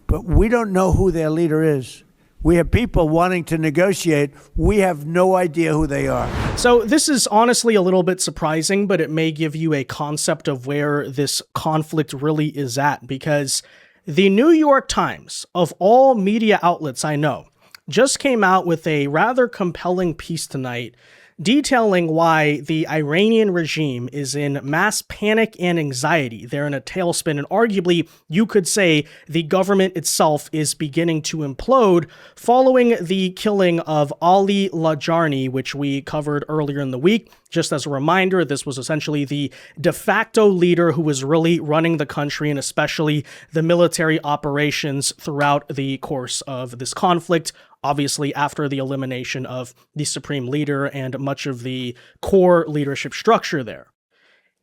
But we don't know who their leader is. We have people wanting to negotiate. We have no idea who they are. So this is honestly a little bit surprising, but it may give you a concept of where this conflict really is at, because the New York Times, of all media outlets I know, just came out with a rather compelling piece tonight detailing why the Iranian regime is in mass panic and anxiety. They're in a tailspin, and arguably you could say the government itself is beginning to implode following the killing of Ali Larijani, which we covered earlier in the week. Just as a reminder, this was essentially the de facto leader who was really running the country and especially the military operations throughout the course of this conflict. Obviously, after the elimination of the supreme leader and much of the core leadership structure there.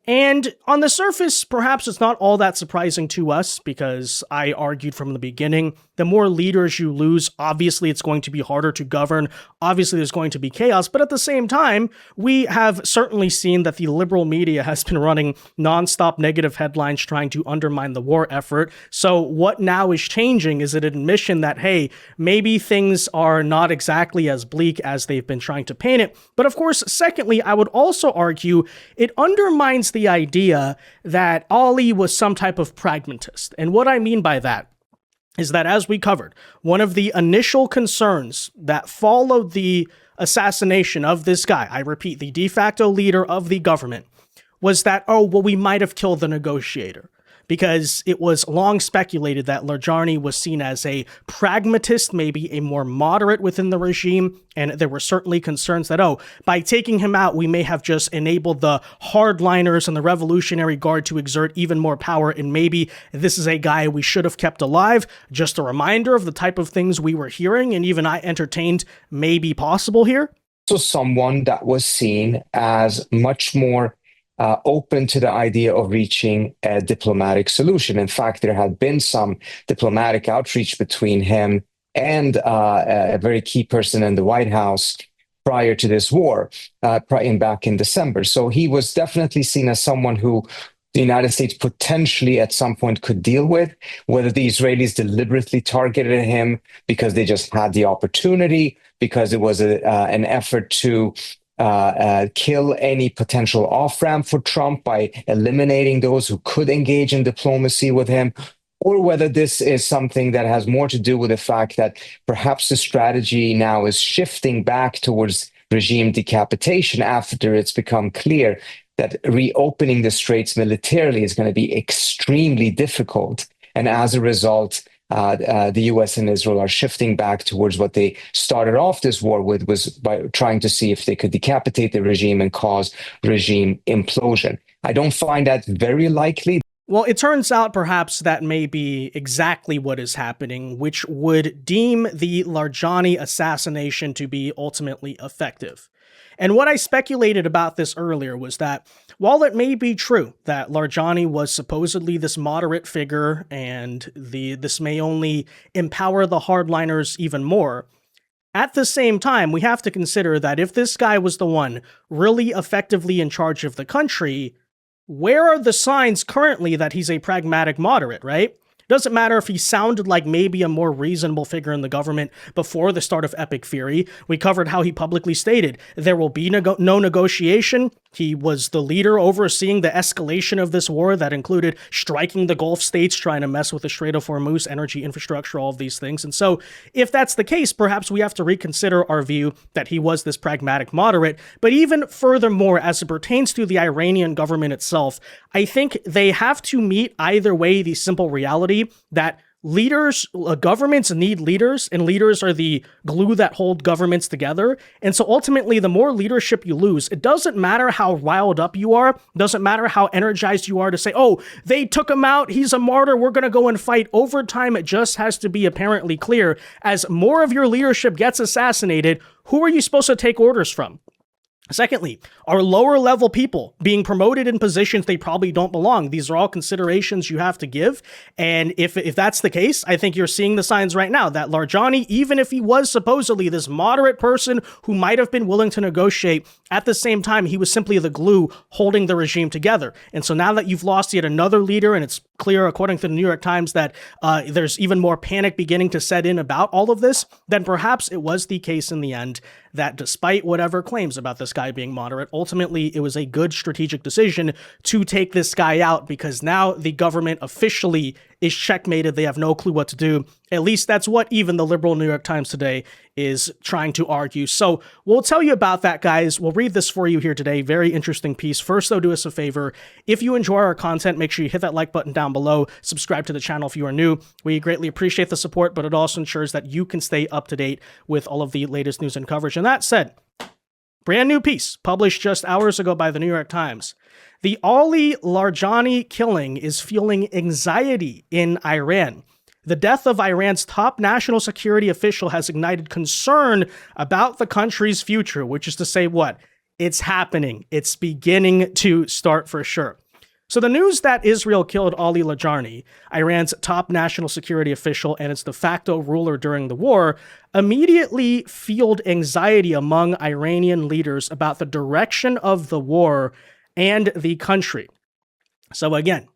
And on the surface, perhaps it's not all that surprising to us, because I argued from the beginning, the more leaders you lose, obviously it's going to be harder to govern. Obviously there's going to be chaos, but at the same time, we have certainly seen that the liberal media has been running nonstop negative headlines trying to undermine the war effort. So what now is changing is an admission that, hey, maybe things are not exactly as bleak as they've been trying to paint it. But of course, secondly, I would also argue it undermines the idea that Ali was some type of pragmatist. And what I mean by that is that, as we covered, one of the initial concerns that followed the assassination of this guy, I repeat, the de facto leader of the government, was that, oh, well, we might have killed the negotiator. Because it was long speculated that Larijani was seen as a pragmatist, maybe a more moderate within the regime, and there were certainly concerns that, oh, by taking him out, we may have just enabled the hardliners and the Revolutionary Guard to exert even more power, and maybe this is a guy we should have kept alive. Just a reminder of the type of things we were hearing, and even I entertained may be possible here. So someone that was seen as much more open to the idea of reaching a diplomatic solution. In fact, there had been some diplomatic outreach between him and a very key person in the White House prior to this war, back in December. So he was definitely seen as someone who the United States potentially at some point could deal with. Whether the Israelis deliberately targeted him because they just had the opportunity, because it was an effort to kill any potential off-ramp for Trump by eliminating those who could engage in diplomacy with him, or whether this is something that has more to do with the fact that perhaps the strategy now is shifting back towards regime decapitation after it's become clear that reopening the straits militarily is going to be extremely difficult. And as a result, the U.S. and Israel are shifting back towards what they started off this war with, was by trying to see if they could decapitate the regime and cause regime implosion. I don't find that very likely. Well, it turns out perhaps that may be exactly what is happening, which would deem the Larijani assassination to be ultimately effective. And what I speculated about this earlier was that while it may be true that Larijani was supposedly this moderate figure and this may only empower the hardliners even more, at the same time, we have to consider that if this guy was the one really effectively in charge of the country, where are the signs currently that he's a pragmatic moderate, right? Doesn't matter if he sounded like maybe a more reasonable figure in the government before the start of Epic Fury. We covered how he publicly stated there will be no negotiation. He was the leader overseeing the escalation of this war that included striking the Gulf states, trying to mess with the Strait of Hormuz, energy infrastructure, all of these things. And so if that's the case, perhaps we have to reconsider our view that he was this pragmatic moderate. But even furthermore, as it pertains to the Iranian government itself, I think they have to meet either way the simple reality that governments need leaders, and leaders are the glue that hold governments together. And so ultimately, the more leadership you lose, it doesn't matter how riled up you are, doesn't matter how energized you are to say, oh, they took him out, he's a martyr, we're going to go and fight. Over time, it just has to be apparently clear, as more of your leadership gets assassinated, who are you supposed to take orders from? Secondly, are lower level people being promoted in positions they probably don't belong? These are all considerations you have to give. And if that's the case, I think you're seeing the signs right now that Larijani, even if he was supposedly this moderate person who might have been willing to negotiate, at the same time, he was simply the glue holding the regime together. And so now that you've lost yet another leader, and it's clear, according to the New York Times, that there's even more panic beginning to set in about all of this, then perhaps it was the case in the end that despite whatever claims about this guy being moderate, ultimately it was a good strategic decision to take this guy out, because now the government officially is checkmated. They have no clue what to do. At least that's what even the liberal New York Times today is trying to argue. So we'll tell you about that, guys. We'll read this for you here today. Very interesting piece. First, though, do us a favor. If you enjoy our content, make sure you hit that like button down below. Subscribe to the channel if you are new. We greatly appreciate the support, but it also ensures that you can stay up to date with all of the latest news and coverage. And that said, brand new piece published just hours ago by the New York Times. The Ali Larijani killing is fueling anxiety in Iran. The death of Iran's top national security official has ignited concern about the country's future, which is to say what? It's happening. It's beginning to start for sure. So the news that Israel killed Ali Larijani, Iran's top national security official and its de facto ruler during the war, immediately fueled anxiety among Iranian leaders about the direction of the war and the country. So again,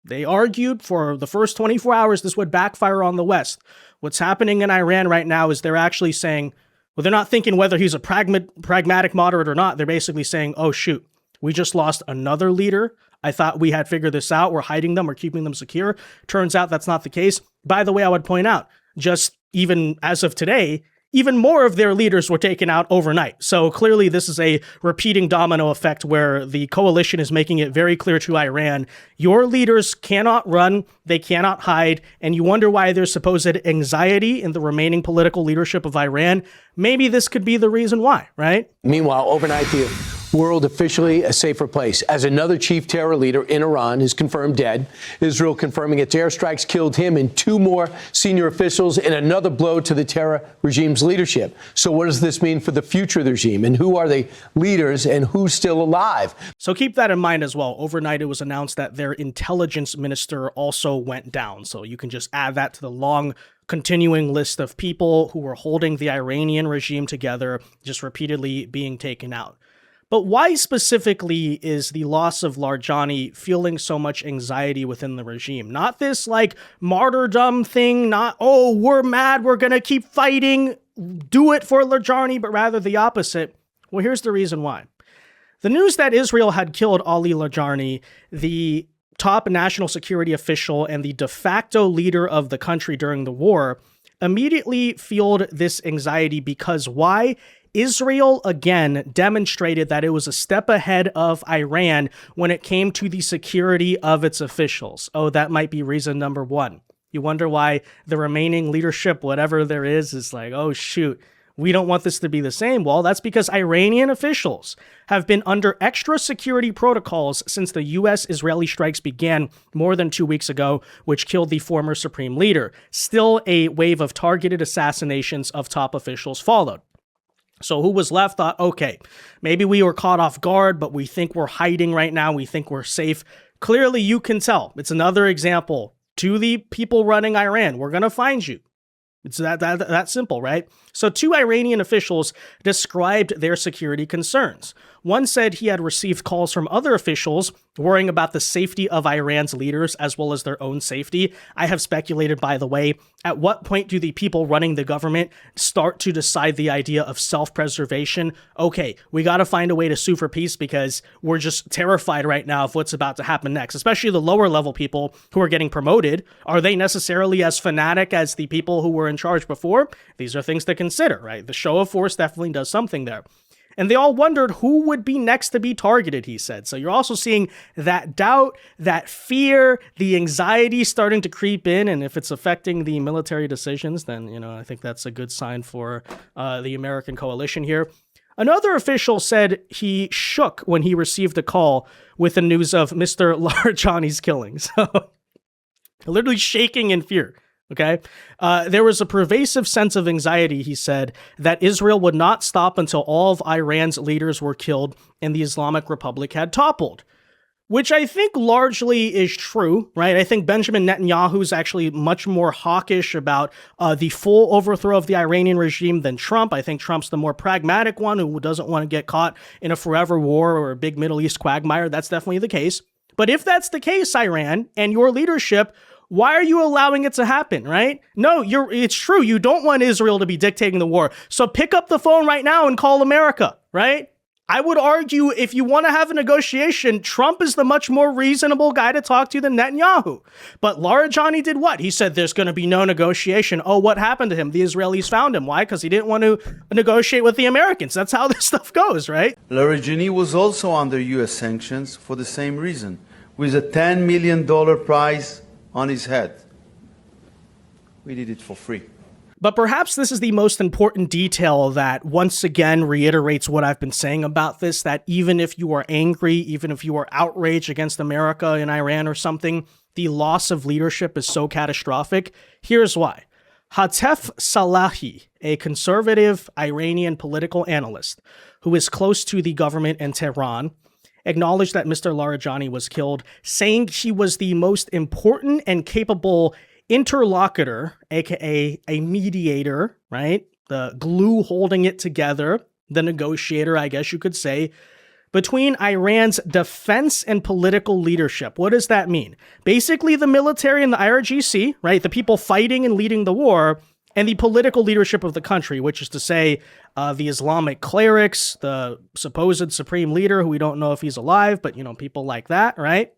they argued for the first 24 hours this would backfire on the West. What's happening in Iran right now is they're actually saying, well, they're not thinking whether he's a pragmatic moderate or not. They're basically saying, oh, shoot, we just lost another leader. I thought we had figured this out. We're hiding them. We're keeping them secure. Turns out that's not the case. By the way, I would point out, just even as of today, even more of their leaders were taken out overnight. So clearly this is a repeating domino effect where the coalition is making it very clear to Iran, your leaders cannot run, they cannot hide, and you wonder why there's supposed anxiety in the remaining political leadership of Iran. Maybe this could be the reason why, right? Meanwhile, overnight, the world officially a safer place as another chief terror leader in Iran is confirmed dead. Israel confirming its airstrikes killed him and two more senior officials in another blow to the terror regime's leadership. So what does this mean for the future of the regime, and who are the leaders and who's still alive? So keep that in mind as well. Overnight, it was announced that their intelligence minister also went down. So you can just add that to the long continuing list of people who were holding the Iranian regime together, just repeatedly being taken out. But why specifically is the loss of Larijani fueling so much anxiety within the regime? Not this like martyrdom thing, not, oh, we're mad, we're going to keep fighting, do it for Larijani, but rather the opposite. Well, here's the reason why. The news that Israel had killed Ali Larijani, the top national security official and the de facto leader of the country during the war, immediately fueled this anxiety because why? Israel again demonstrated that it was a step ahead of Iran when it came to the security of its officials. Oh, that might be reason number one. You wonder why the remaining leadership, whatever there is like, oh, shoot, we don't want this to be the same. Well, that's because Iranian officials have been under extra security protocols since the U.S.-Israeli strikes began more than 2 weeks ago, which killed the former supreme leader. Still, a wave of targeted assassinations of top officials followed. So who was left thought, okay, maybe we were caught off guard, but we think we're hiding right now. We think we're safe. Clearly, you can tell. It's another example to the people running Iran. We're going to find you. It's that simple, right? So two Iranian officials described their security concerns. One said he had received calls from other officials worrying about the safety of Iran's leaders as well as their own safety. I have speculated, by the way, at what point do the people running the government start to decide the idea of self-preservation? Okay, we got to find a way to sue for peace because we're just terrified right now of what's about to happen next, especially the lower level people who are getting promoted. Are they necessarily as fanatic as the people who were in charge before? These are things to consider, right? The show of force definitely does something there. And they all wondered who would be next to be targeted, he said. So you're also seeing that doubt, that fear, the anxiety starting to creep in. And if it's affecting the military decisions, then, I think that's a good sign for the American coalition here. Another official said he shook when he received a call with the news of Mr. Larijani's killing. So literally shaking in fear Okay. There was a pervasive sense of anxiety, he said, that Israel would not stop until all of Iran's leaders were killed and the Islamic Republic had toppled, which I think largely is true, right? I think Benjamin Netanyahu is actually much more hawkish about the full overthrow of the Iranian regime than Trump. I think Trump's the more pragmatic one who doesn't want to get caught in a forever war or a big Middle East quagmire. That's definitely the case. But if that's the case, Iran and your leadership, why are you allowing it to happen, right? No, it's true. You don't want Israel to be dictating the war. So pick up the phone right now and call America, right? I would argue if you want to have a negotiation, Trump is the much more reasonable guy to talk to than Netanyahu. But Larijani did what? He said there's going to be no negotiation. Oh, what happened to him? The Israelis found him. Why? Because he didn't want to negotiate with the Americans. That's how this stuff goes, right? Larijani was also under U.S. sanctions for the same reason, with a $10 million prize on his head. We did it for free. But perhaps this is the most important detail that once again reiterates what I've been saying about this, that even if you are angry, even if you are outraged against America in Iran or something, the loss of leadership is so catastrophic. Here's why. Hatef Salahi, a conservative Iranian political analyst who is close to the government in Tehran, acknowledged that Mr. Larijani was killed, saying he was the most important and capable interlocutor, aka a mediator, right? The glue holding it together, the negotiator, I guess you could say, between Iran's defense and political leadership. What does that mean? Basically, the military and the IRGC, right? The people fighting and leading the war, and the political leadership of the country, which is to say the Islamic clerics, the supposed supreme leader, who we don't know if he's alive, but, people like that, right?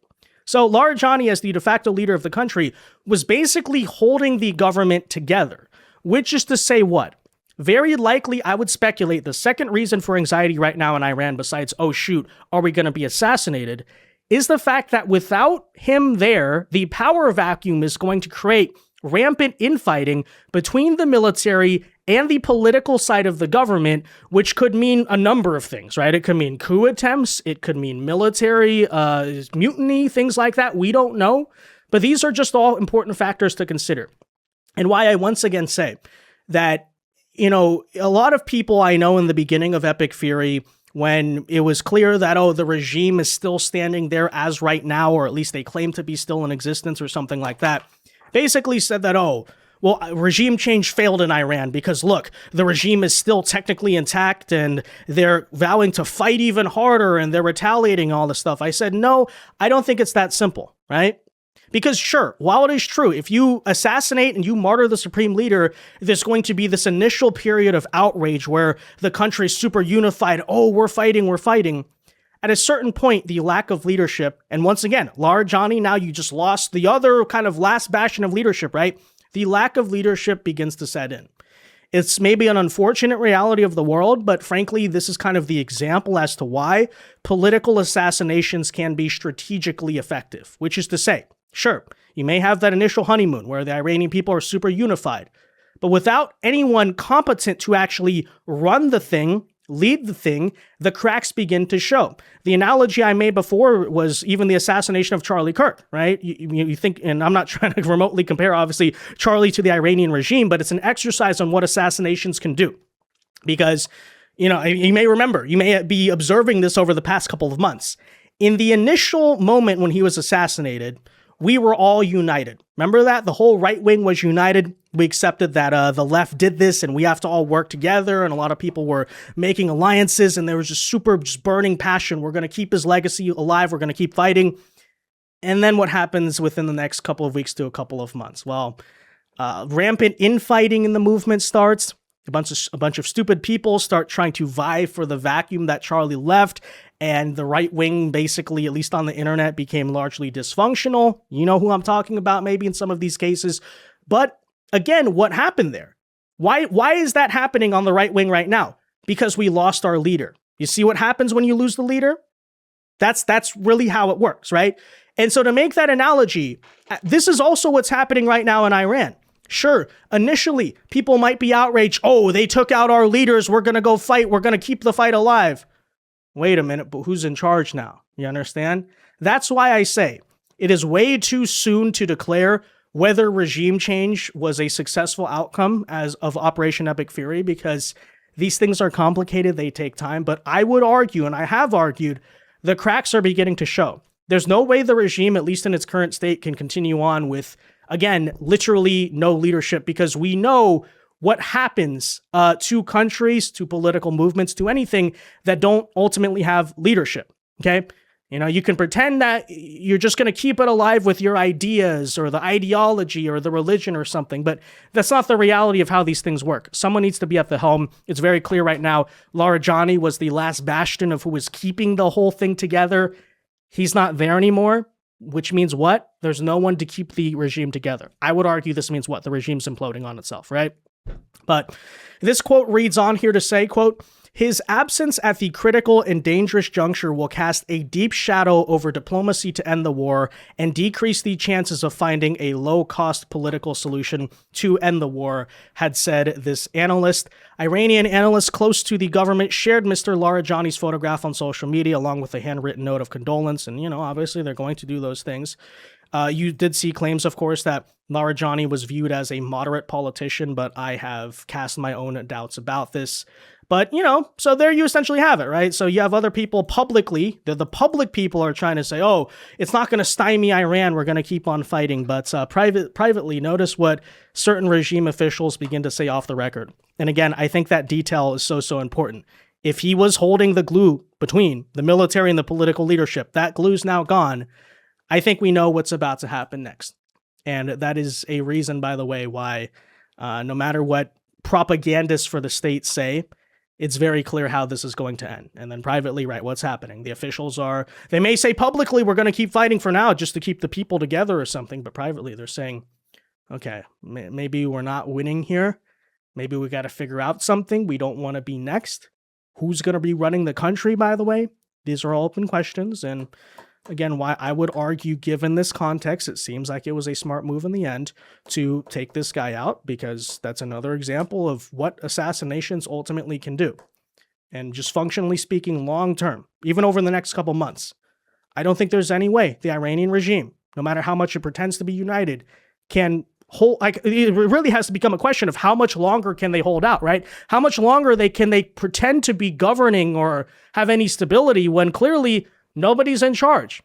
So Larijani, as the de facto leader of the country, was basically holding the government together, which is to say what? Very likely, I would speculate the second reason for anxiety right now in Iran, besides, oh shoot, are we going to be assassinated, is the fact that without him there, the power vacuum is going to create rampant infighting between the military and the political side of the government, which could mean a number of things, right? It could mean coup attempts, it could mean military mutiny, things like that. We don't know, but these are just all important factors to consider. And why I once again say that, a lot of people I know in the beginning of Epic Fury, when it was clear that, the regime is still standing there as right now, or at least they claim to be still in existence or something like that, basically said that, regime change failed in Iran because, look, the regime is still technically intact and they're vowing to fight even harder and they're retaliating all this stuff. I said, no, I don't think it's that simple, right? Because sure, while it is true, if you assassinate and you martyr the supreme leader, there's going to be this initial period of outrage where the country is super unified. Oh, we're fighting. At a certain point, the lack of leadership, and once again, Larijani, now you just lost the other kind of last bastion of leadership, right? The lack of leadership begins to set in. It's maybe an unfortunate reality of the world, but frankly, this is kind of the example as to why political assassinations can be strategically effective, which is to say, sure, you may have that initial honeymoon where the Iranian people are super unified, but without anyone competent to actually run the thing, lead the thing, the cracks begin to show. The analogy I made before was even the assassination of Charlie Kirk, right? You think, and I'm not trying to remotely compare, obviously, Charlie to the Iranian regime, but it's an exercise on what assassinations can do. Because, you may remember, you may be observing this over the past couple of months. In the initial moment when he was assassinated, we were all united. Remember that? The whole right wing was united. We accepted that the left did this and we have to all work together. And a lot of people were making alliances and there was just burning passion. We're going to keep his legacy alive. We're going to keep fighting. And then what happens within the next couple of weeks to a couple of months? Well, rampant infighting in the movement starts. A bunch of stupid people start trying to vie for the vacuum that Charlie left. And the right wing, basically, at least on the internet, became largely dysfunctional. You know who I'm talking about, maybe in some of these cases. But again, what happened there? Why is that happening on the right wing right now? Because we lost our leader. You see what happens when you lose the leader? That's really how it works, right? And so to make that analogy, this is also what's happening right now in Iran. Sure, initially, people might be outraged. Oh, they took out our leaders. We're going to go fight. We're going to keep the fight alive. Wait a minute, but who's in charge now? You understand? That's why I say it is way too soon to declare whether regime change was a successful outcome as of Operation Epic Fury, because these things are complicated, they take time. But I would argue, and I have argued, the cracks are beginning to show. There's no way the regime, at least in its current state, can continue on with, again, literally no leadership, because we know what happens to countries, to political movements, to anything that don't ultimately have leadership, okay? You know, you can pretend that you're just going to keep it alive with your ideas or the ideology or the religion or something, but that's not the reality of how these things work. Someone needs to be at the helm. It's very clear right now. Larijani was the last bastion of who was keeping the whole thing together. He's not there anymore, which means what? There's no one to keep the regime together. I would argue this means what? The regime's imploding on itself, right? But this quote reads on here to say, quote, "His absence at the critical and dangerous juncture will cast a deep shadow over diplomacy to end the war and decrease the chances of finding a low-cost political solution to end the war," had said this analyst. Iranian analysts close to the government shared Mr. Larijani's photograph on social media along with a handwritten note of condolence. And, you know, obviously they're going to do those things. You did see claims, of course, that Larijani was viewed as a moderate politician, but I have cast my own doubts about this. But, you know, so there you essentially have it, right? So you have other people publicly, the public people are trying to say, oh, it's not going to stymie Iran, we're going to keep on fighting. But privately, notice what certain regime officials begin to say off the record. And again, I think that detail is so important. If he was holding the glue between the military and the political leadership, that glue's now gone. I think we know what's about to happen next. And that is a reason, by the way, why no matter what propagandists for the state say, it's very clear how this is going to end. And then privately, right, what's happening? The officials they may say publicly, we're going to keep fighting for now just to keep the people together or something. But privately, they're saying, okay, maybe we're not winning here. Maybe we got to figure out something. We don't want to be next. Who's going to be running the country, by the way? These are all open questions. And again, why I would argue, given this context, it seems like it was a smart move in the end to take this guy out, because that's another example of what assassinations ultimately can do. And just functionally speaking, long term, even over the next couple months, I don't think there's any way the Iranian regime, no matter how much it pretends to be united, can hold. Like, it really has to become a question of how much longer can they hold out, right? How much longer can they pretend to be governing or have any stability when clearly nobody's in charge?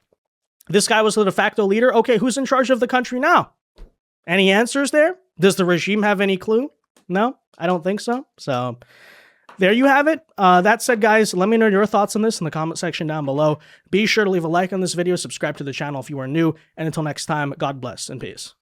This guy was the de facto leader. Okay, who's in charge of the country now? Any answers there? Does the regime have any clue? No, I don't think so. So there you have it. That said, guys, let me know your thoughts on this in the comment section down below. Be sure to leave a like on this video, subscribe to the channel if you are new, and until next time, God bless and peace.